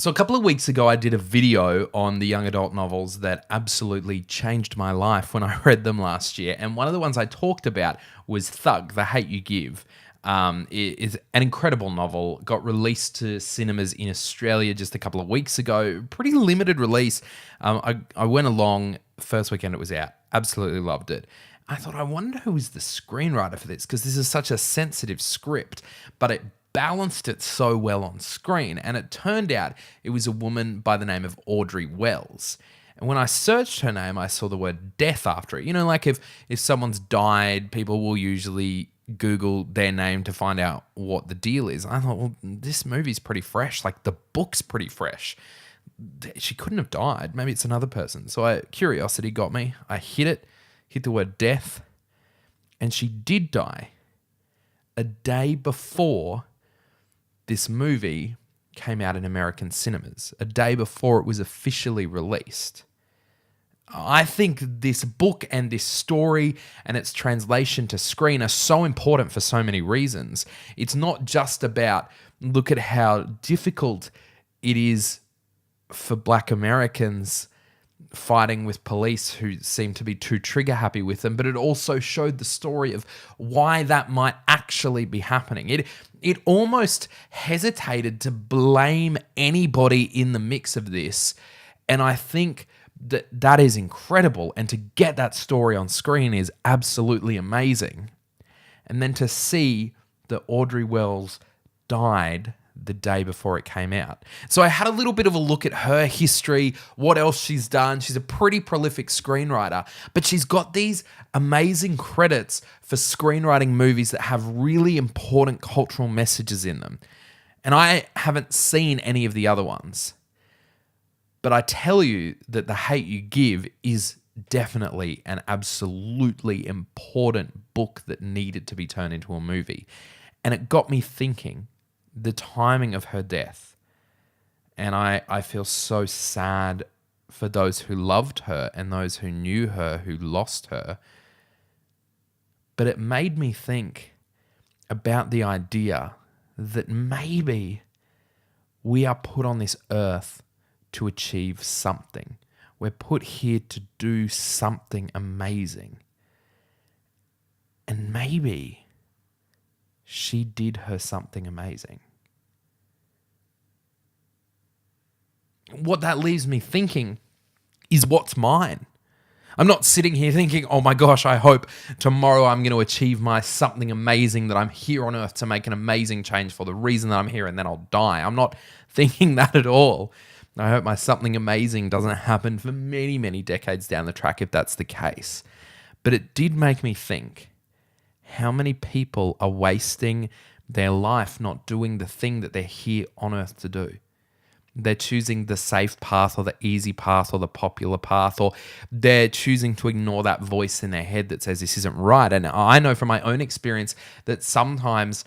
So a couple of weeks ago, I did a video on the young adult novels that absolutely changed my life when I read them last year. And one of the ones I talked about was Thug, The Hate You Give. It is an incredible novel. Got released to cinemas in Australia just a couple of weeks ago. Pretty limited release. I went along, first weekend it was out. Absolutely loved it. I thought, I wonder who is the screenwriter for this, because this is such a sensitive script, but it balanced it so well on screen. And it turned out it was a woman by the name of Audrey Wells. And when I searched her name, I saw the word death after it. You know, like if someone's died, people will usually Google their name to find out what the deal is. I thought, well, this movie's pretty fresh. Like, the book's pretty fresh. She couldn't have died. Maybe it's another person. So curiosity got me. I hit the word death, and she did die a day before this movie came out in American cinemas, a day before it was officially released. I think this book and this story and its translation to screen are so important for so many reasons. It's not just about, look at how difficult it is for Black Americans fighting with police who seem to be too trigger happy with them, but it also showed the story of why that might actually be happening. It almost hesitated to blame anybody in the mix of this, and I think that is incredible, and to get that story on screen is absolutely amazing. And then to see that Audrey Wells died the day before it came out. So I had a little bit of a look at her history, what else she's done. She's a pretty prolific screenwriter, but she's got these amazing credits for screenwriting movies that have really important cultural messages in them. And I haven't seen any of the other ones. But I tell you that The Hate You Give is definitely an absolutely important book that needed to be turned into a movie. And it got me thinking, the timing of her death. And I feel so sad for those who loved her and those who knew her, who lost her. But it made me think about the idea that maybe we are put on this earth to achieve something. We're put here to do something amazing. And maybe she did her something amazing. What that leaves me thinking is, what's mine? I'm not sitting here thinking, oh my gosh, I hope tomorrow I'm going to achieve my something amazing, that I'm here on earth to make an amazing change for the reason that I'm here, and then I'll die. I'm not thinking that at all. I hope my something amazing doesn't happen for many, many decades down the track if that's the case. But it did make me think, how many people are wasting their life not doing the thing that they're here on earth to do? They're choosing the safe path or the easy path or the popular path, or they're choosing to ignore that voice in their head that says this isn't right. And I know from my own experience that sometimes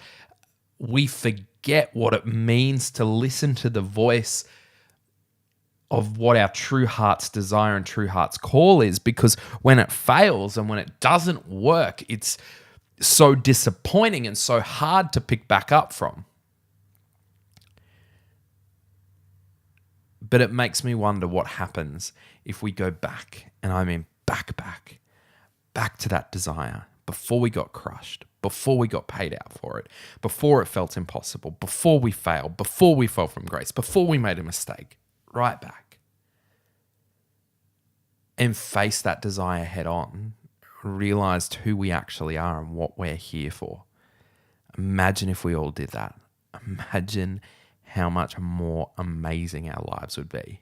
we forget what it means to listen to the voice of what our true heart's desire and true heart's call is, because when it fails and when it doesn't work, it's so disappointing and so hard to pick back up from. But it makes me wonder what happens if we go back, and I mean back to that desire, before we got crushed, before we got paid out for it, before it felt impossible, before we failed, before we fell from grace, before we made a mistake, right back. And face that desire head on, realized who we actually are and what we're here for. Imagine if we all did that. Imagine how much more amazing our lives would be.